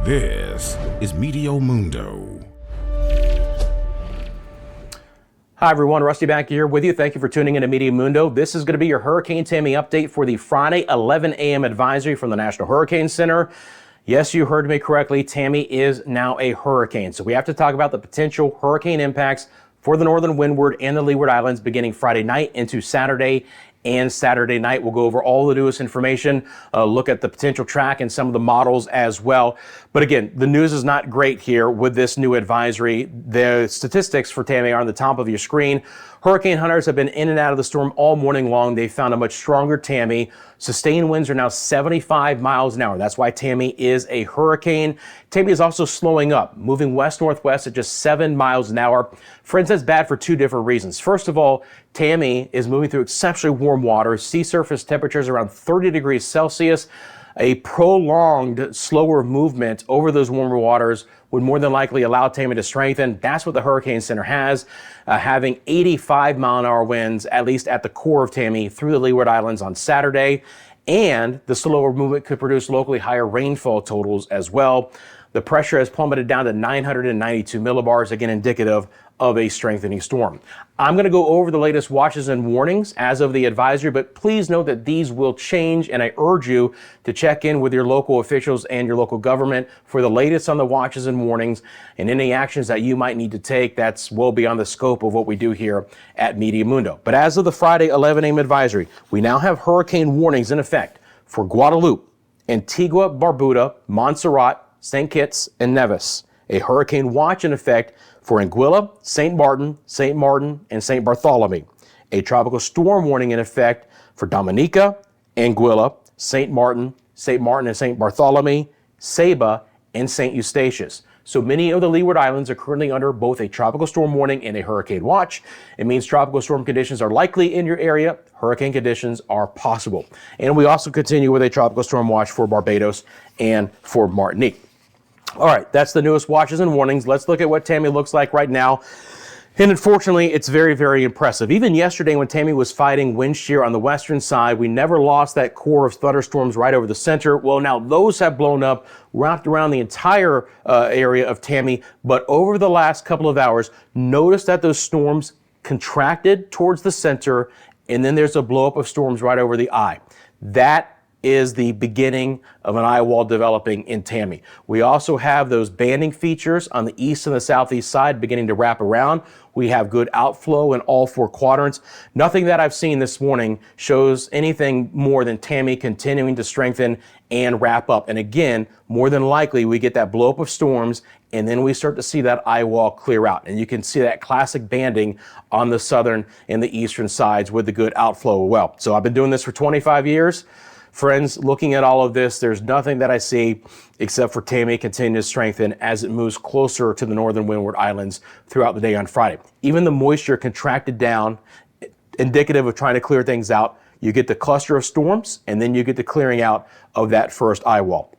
This is Meteo Mundo. Hi everyone, Rusty back here with you. Thank you for tuning in to Meteo Mundo. This is going to be your Hurricane Tammy update for the Friday 11 a.m. advisory from the National Hurricane Center. Yes, you heard me correctly. Tammy is now a hurricane. So we have to talk about the potential hurricane impacts for the northern Windward and the Leeward Islands beginning Friday night into Saturday and Saturday night. We'll go over all the newest information, look at the potential track and some of the models as well. But again, the news is not great here with this new advisory. The statistics for Tammy are on the top of your screen. Hurricane hunters have been in and out of the storm all morning long. They found a much stronger Tammy. Sustained winds are now 75 miles an hour. That's why Tammy is a hurricane. Tammy is also slowing up, moving west-northwest at just 7 miles an hour. Friends, that's bad for two different reasons. First of all, Tammy is moving through exceptionally warm water. Sea surface temperatures around 30 degrees Celsius. A prolonged, slower movement over those warmer waters would more than likely allow Tammy to strengthen. That's what the Hurricane Center has, having 85 mile an hour winds, at least at the core of Tammy, through the Leeward Islands on Saturday. And the slower movement could produce locally higher rainfall totals as well. The pressure has plummeted down to 992 millibars, again indicative of a strengthening storm. I'm going to go over the latest watches and warnings as of the advisory, but please note that these will change, and I urge you to check in with your local officials and your local government for the latest on the watches and warnings and any actions that you might need to take. That's well beyond the scope of what we do here at Meteo Mundo. But as of the Friday 11 a.m. advisory, we now have hurricane warnings in effect for Guadalupe, Antigua, Barbuda, Montserrat, St. Kitts, and Nevis. A hurricane watch in effect for Anguilla, St. Martin, and St. Bartholomew. A tropical storm warning in effect for Dominica, Anguilla, St. Martin, and St. Bartholomew, Saba, and St. Eustatius. So many of the Leeward Islands are currently under both a tropical storm warning and a hurricane watch. It means tropical storm conditions are likely in your area. Hurricane conditions are possible. And we also continue with a tropical storm watch for Barbados and for Martinique. All right, that's the newest watches and warnings. Let's look at what Tammy looks like right now. And unfortunately, it's very, very impressive. Even yesterday when Tammy was fighting wind shear on the western side, we never lost that core of thunderstorms right over the center. Well, now those have blown up, wrapped around the entire area of Tammy. But over the last couple of hours, notice that those storms contracted towards the center, and then there's a blow up of storms right over the eye. That is the beginning of an eye wall developing in Tammy. We also have those banding features on the east and the southeast side beginning to wrap around. We have good outflow in all four quadrants. Nothing that I've seen this morning shows anything more than Tammy continuing to strengthen and wrap up. And again, more than likely, we get that blow up of storms, and then we start to see that eye wall clear out. And you can see that classic banding on the southern and the eastern sides with the good outflow as well. So I've been doing this for 25 years. Friends, looking at all of this, there's nothing that I see except for Tammy continuing to strengthen as it moves closer to the northern Windward Islands throughout the day on Friday. Even the moisture contracted down, indicative of trying to clear things out. You get the cluster of storms, and then you get the clearing out of that first eye wall.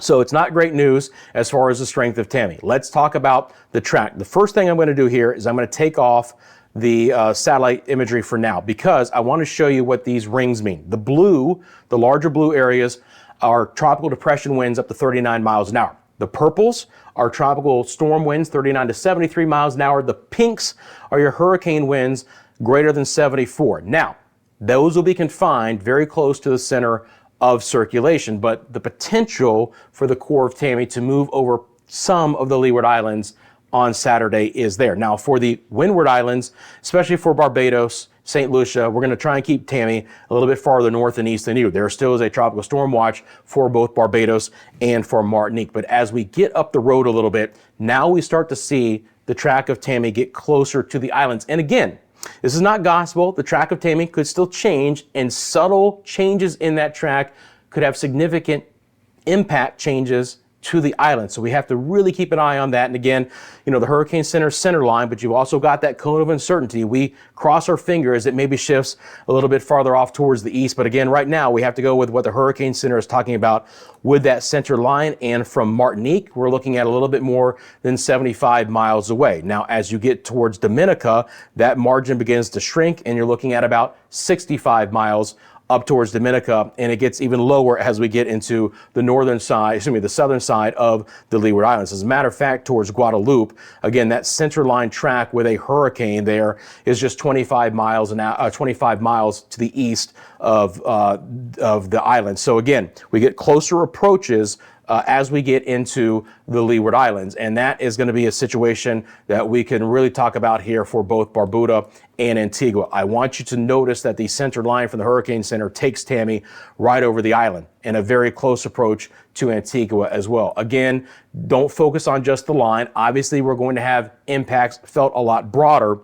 So it's not great news as far as the strength of Tammy. Let's talk about the track. The first thing I'm going to do here is I'm going to take off the satellite imagery for now, because I want to show you what these rings mean. The blue, the larger blue areas, are tropical depression winds up to 39 miles an hour. The purples are tropical storm winds, 39 to 73 miles an hour. The pinks are your hurricane winds, greater than 74. Now, those will be confined very close to the center of circulation, but the potential for the core of Tammy to move over some of the Leeward Islands on Saturday is there. Now, for the Windward Islands, especially for Barbados, St. Lucia, we're going to try and keep Tammy a little bit farther north and east than you. There still is a tropical storm watch for both Barbados and for Martinique. But as we get up the road a little bit, now we start to see the track of Tammy get closer to the islands. And again, this is not gospel. The track of Tammy could still change, and subtle changes in that track could have significant impact changes to the island. So we have to really keep an eye on that. And again, the Hurricane center line, but you've also got that cone of uncertainty. We cross our fingers it maybe shifts a little bit farther off towards the east. But again, right now we have to go with what the Hurricane Center is talking about with that center line. And from Martinique, we're looking at a little bit more than 75 miles away. Now, as you get towards Dominica, that margin begins to shrink and you're looking at about 65 miles up towards Dominica, and it gets even lower as we get into the the southern side of the Leeward Islands. As a matter of fact, towards Guadeloupe, again, that center line track with a hurricane there is just 25 miles to the east of the island. So again, we get closer approaches as we get into the Leeward Islands. And that is going to be a situation that we can really talk about here for both Barbuda and Antigua. I want you to notice that the center line from the Hurricane Center takes Tammy right over the island and a very close approach to Antigua as well. Again, don't focus on just the line. Obviously, we're going to have impacts felt a lot broader.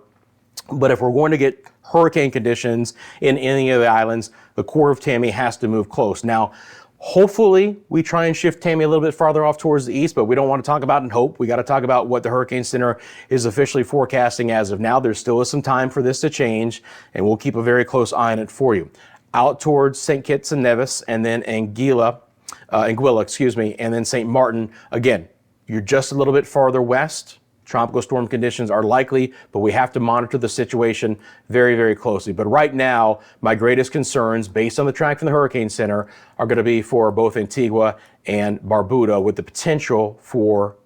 But if we're going to get hurricane conditions in any of the islands, the core of Tammy has to move close. Now, hopefully, we try and shift Tammy a little bit farther off towards the east, but we don't want to talk about and hope. We got to talk about what the Hurricane Center is officially forecasting as of now. There still is some time for this to change, and we'll keep a very close eye on it for you. Out towards St. Kitts and Nevis, and then Anguilla, and then St. Martin. Again, you're just a little bit farther west. Tropical storm conditions are likely, but we have to monitor the situation very, very closely. But right now, my greatest concerns, based on the track from the Hurricane Center, are going to be for both Antigua and Barbuda, with the potential for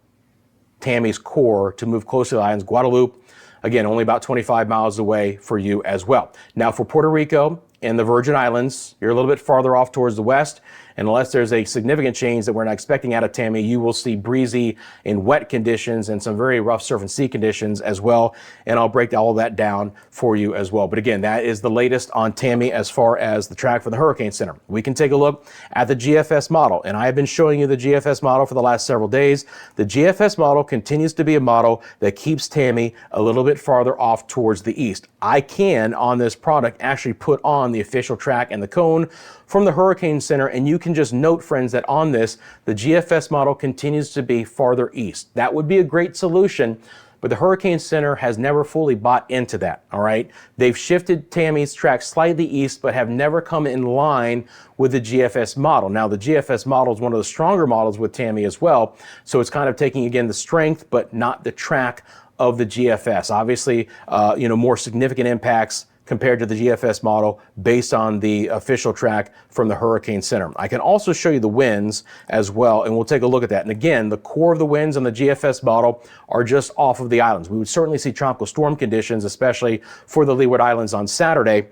Tammy's core to move close to the islands. Guadeloupe, again, only about 25 miles away for you as well. Now, for Puerto Rico and the Virgin Islands, you're a little bit farther off towards the west. And unless there's a significant change that we're not expecting out of Tammy, you will see breezy and wet conditions and some very rough surf and sea conditions as well. And I'll break all of that down for you as well. But again, that is the latest on Tammy as far as the track for the Hurricane Center. We can take a look at the GFS model. And I have been showing you the GFS model for the last several days. The GFS model continues to be a model that keeps Tammy a little bit farther off towards the east. I can, on this product, actually put on the official track and the cone from the Hurricane Center, and you can just note, friends, that on this, the GFS model continues to be farther east. That would be a great solution, but the Hurricane Center has never fully bought into that, all right? They've shifted Tammy's track slightly east, but have never come in line with the GFS model. Now, the GFS model is one of the stronger models with Tammy as well, so it's kind of taking, again, the strength, but not the track of the GFS. Obviously, more significant impacts compared to the GFS model based on the official track from the Hurricane Center. I can also show you the winds as well, and we'll take a look at that. And again, the core of the winds on the GFS model are just off of the islands. We would certainly see tropical storm conditions, especially for the Leeward Islands on Saturday.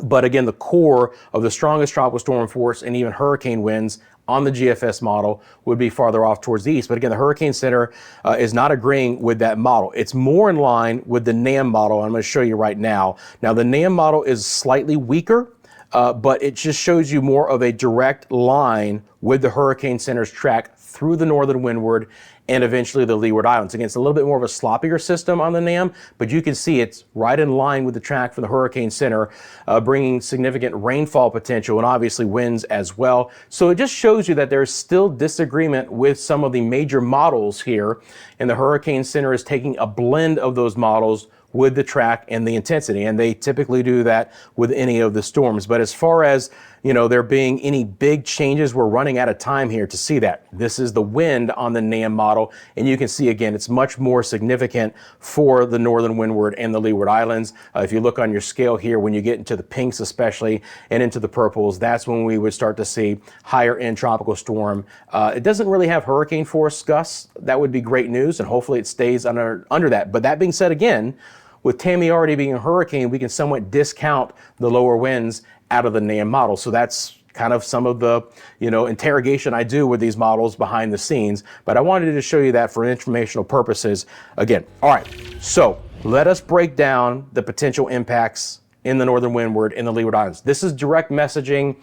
But again, the core of the strongest tropical storm force and even hurricane winds on the GFS model would be farther off towards the east. But again, the Hurricane Center is not agreeing with that model. It's more in line with the NAM model. I'm going to show you right now. Now, the NAM model is slightly weaker, but it just shows you more of a direct line with the Hurricane Center's track through the northern Windward and eventually the Leeward Islands. Again, it's a little bit more of a sloppier system on the NAM, but you can see it's right in line with the track for the Hurricane Center, bringing significant rainfall potential and obviously winds as well. So it just shows you that there's still disagreement with some of the major models here, and the Hurricane Center is taking a blend of those models with the track and the intensity, and they typically do that with any of the storms. But as far as there being any big changes, we're running out of time here to see that. This is the wind on the NAM model, and you can see again it's much more significant for the northern Windward and the Leeward Islands. If you look on your scale here, when you get into the pinks especially and into the purples, that's when we would start to see higher end tropical storm. It doesn't really have hurricane force gusts. That would be great news, and hopefully it stays under that. But that being said, again, with Tammy already being a hurricane, we can somewhat discount the lower winds out of the NAM model. So that's kind of some of the interrogation I do with these models behind the scenes. But I wanted to show you that for informational purposes again. All right, so let us break down the potential impacts in the northern Windward and the Leeward Islands. This is direct messaging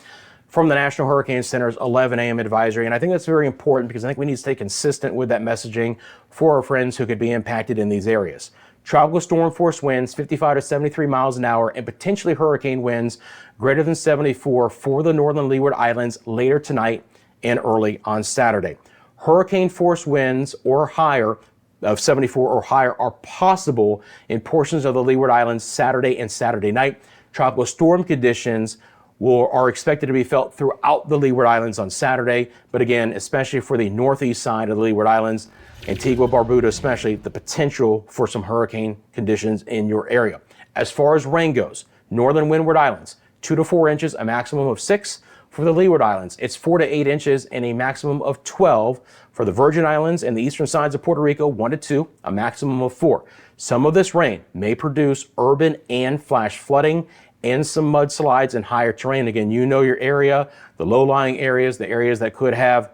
from the National Hurricane Center's 11 a.m. advisory. And I think that's very important because I think we need to stay consistent with that messaging for our friends who could be impacted in these areas. Tropical storm force winds 55 to 73 miles an hour and potentially hurricane winds greater than 74 for the northern Leeward Islands later tonight and early on Saturday. Hurricane force winds or higher of 74 or higher are possible in portions of the Leeward Islands Saturday and Saturday night. Tropical storm conditions are expected to be felt throughout the Leeward Islands on Saturday, but again, especially for the northeast side of the Leeward Islands, Antigua, Barbuda especially, the potential for some hurricane conditions in your area. As far as rain goes, northern Windward Islands, 2 to 4 inches, a maximum of 6. For the Leeward Islands, it's 4 to 8 inches and a maximum of 12. For the Virgin Islands and the eastern sides of Puerto Rico, 1 to 2, a maximum of 4. Some of this rain may produce urban and flash flooding and some mudslides and higher terrain. Again, you know your area, the low-lying areas, the areas that could have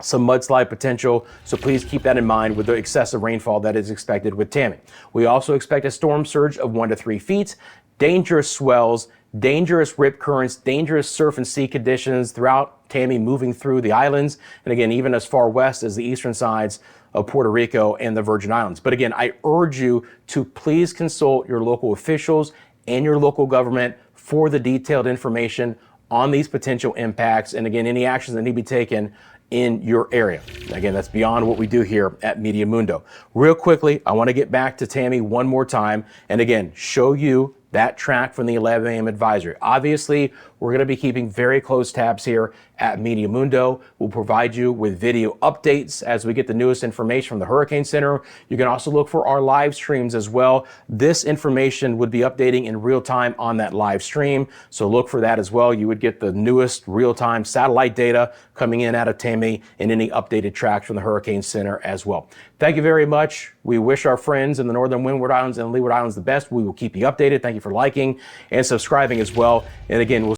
some mudslide potential, so please keep that in mind with the excessive rainfall that is expected with Tammy. We also expect a storm surge of 1 to 3 feet, dangerous swells, dangerous rip currents, dangerous surf and sea conditions throughout Tammy, moving through the islands, and again, even as far west as the eastern sides of Puerto Rico and the Virgin Islands. But again, I urge you to please consult your local officials and your local government for the detailed information on these potential impacts, and again, any actions that need to be taken in your area. Again, that's beyond what we do here at Meteo Mundo. Real quickly, I want to get back to Tammy one more time, and again, show you that track from the 11 a.m. advisory. Obviously, we're going to be keeping very close tabs here at Meteo Mundo. We'll provide you with video updates as we get the newest information from the Hurricane Center. You can also look for our live streams as well. This information would be updating in real time on that live stream, so look for that as well. You would get the newest real-time satellite data coming in out of Tammy and any updated tracks from the Hurricane Center as well. Thank you very much. We wish our friends in the northern Windward Islands and Leeward Islands the best. We will keep you updated. Thank you for liking and subscribing as well. And again, we'll